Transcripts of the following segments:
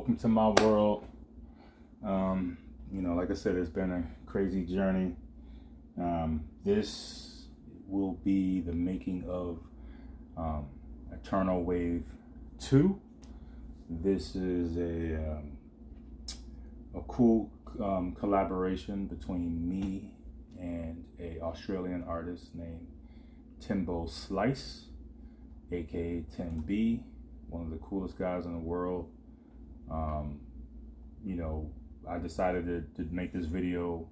welcome to my world. Like I said, it's been a crazy journey. This will be the making of Eternal Wave 2. This is a cool collaboration between me and a Australian artist named Timmboslice, aka Tim B, one of the coolest guys in the world. I decided to make this video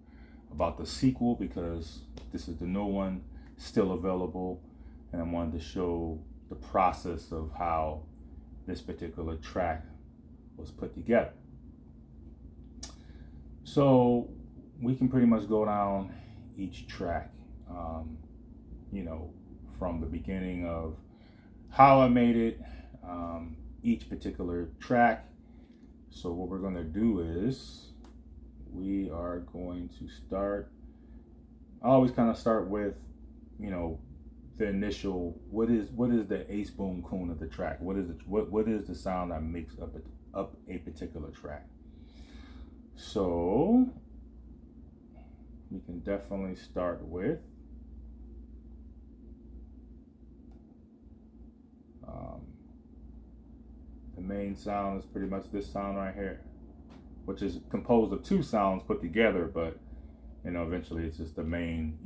about the sequel because this is the new one, still available, and I wanted to show the process of how this particular track was put together. So we can pretty much go down each track, from the beginning of how I made it, each particular track. So what we're going to do is we are going to start. I always kind of start with, the initial. What is the ace boom coon of the track? What is the sound that makes up a particular track? So we can definitely start with the main sound is pretty much this sound right here, which is composed of two sounds put together, but eventually it's just the main,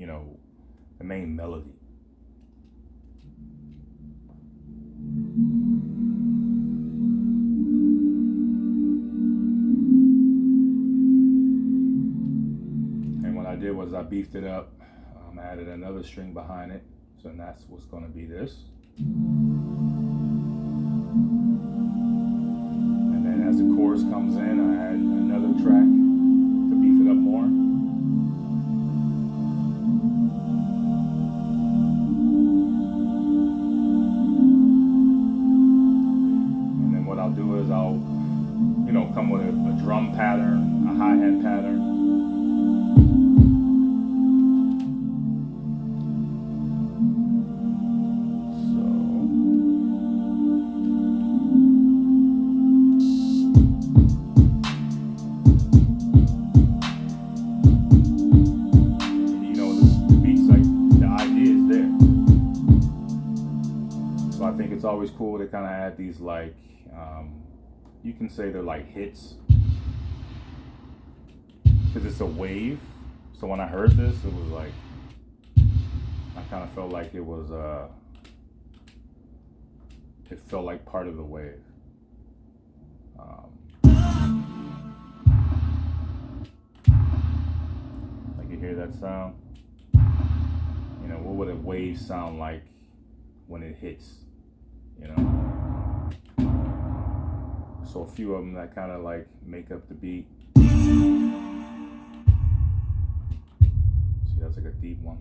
the main melody. And what I did was I beefed it up. I added another string behind it, so that's what's going to be this. And then as the chorus comes in, I add another track to beef it up more. And then what I'll do is I'll, come with a drum pattern, a hi-hat pattern. It's always cool to kind of add these, you can say they're like hits, because it's a wave. So when I heard this, it was like, I kind of felt like it felt like part of the wave. Like you hear that sound? What would a wave sound like when it hits? So a few of them that kind of like make up the beat. See, that's like a deep one.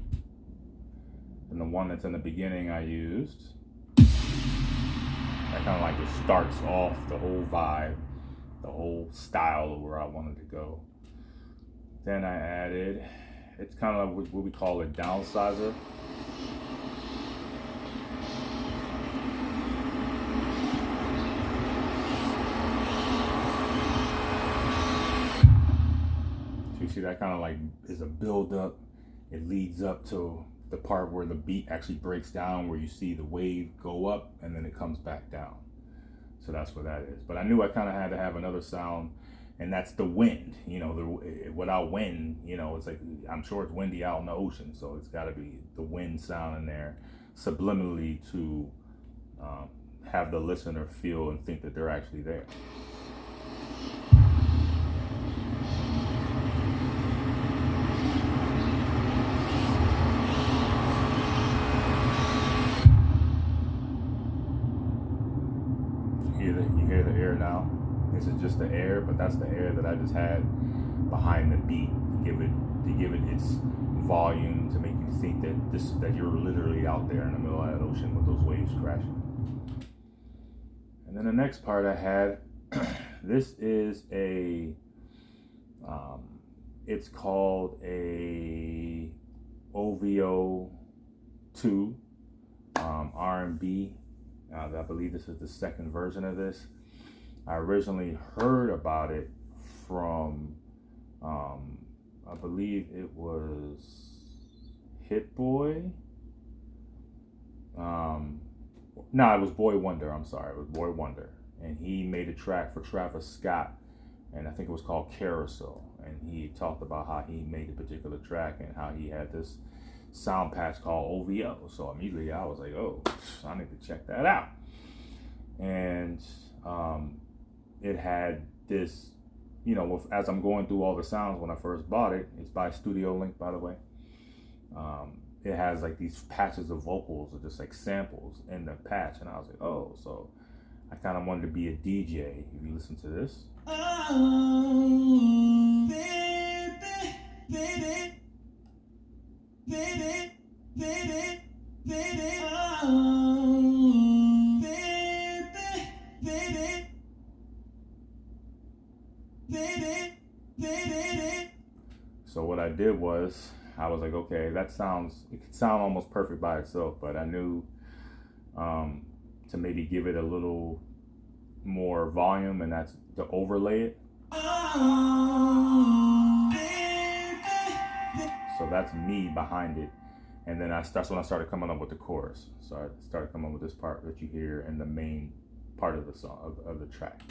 And the one that's in the beginning I used, that kind of like just starts off the whole vibe, the whole style of where I wanted to go. Then I added, it's kind of like what we call a downsizer. You see that kind of like is a build up. It leads up to the part where the beat actually breaks down, where you see the wave go up and then it comes back down. So that's what that is. But I knew I kind of had to have another sound, and that's the wind. Without wind, it's like, I'm sure it's windy out in the ocean, so it's got to be the wind sound in there, subliminally to have the listener feel and think that they're actually there. You hear the air now. This is just the air, but that's the air that I just had behind the beat to give it its volume, to make you think that you're literally out there in the middle of that ocean with those waves crashing. And then the next part I had, this is it's called a OVO 2 R&B. I believe this is the second version of this. I originally heard about it from, I believe it was Hit Boy. No, it was Boy Wonder. I'm sorry, it was Boy Wonder, and he made a track for Travis Scott, and I think it was called Carousel. And he talked about how he made a particular track and how he had this sound patch called OVO. So immediately I was like, oh, I need to check that out. And it had this, you know, as I'm going through all the sounds when I first bought it, it's by Studio Link, by the way. It has like these patches of vocals or just like samples in the patch, and I was like, oh, so I kind of wanted to be a DJ. If you listen to this, oh, baby, baby, baby, baby, baby, oh, baby, baby, baby, baby. So what I did was, I was like, okay, it could sound almost perfect by itself, but I knew to maybe give it a little more volume, and that's to overlay it. So that's me behind it. And then that's when I started coming up with the chorus. So I started coming up with this part that you hear in the main part of the song, of the track.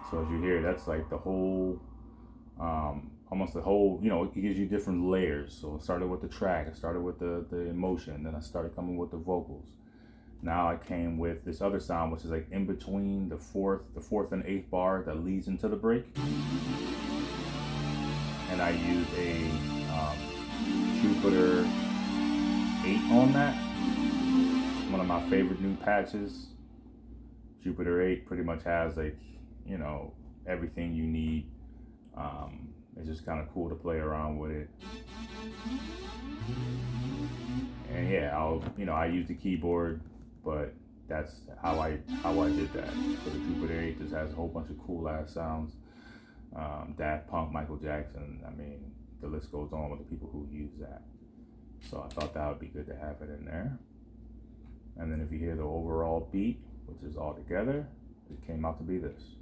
So as you hear, that's like the whole, almost the whole, you know, it gives you different layers. So it started with the track, I started with the emotion, then I started coming with the vocals. Now I came with this other sound, which is like in between the fourth and eighth bar that leads into the break. And I used a Jupiter 8 on that. One of my favorite new patches. Jupiter 8 pretty much has like, you know, everything you need. It's just kind of cool to play around with it. And yeah, I use the keyboard, but that's how I did that. So the Jupiter 8 just has a whole bunch of cool ass sounds. Daft Punk, Michael Jackson, I mean, the list goes on with the people who use that. So I thought that would be good to have it in there. And then if you hear the overall beat, which is all together, it came out to be this.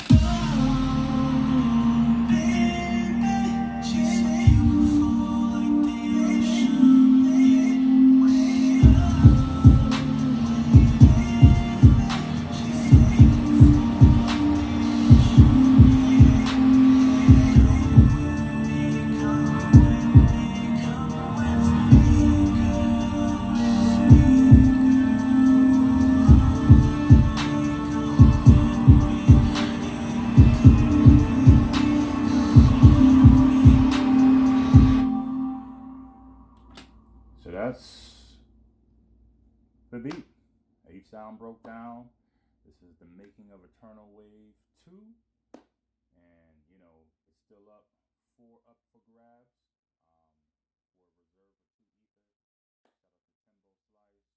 So that's the beat. Each sound broke down. This is the making of Eternal Wave 2. And, you know, it's still up for grabs.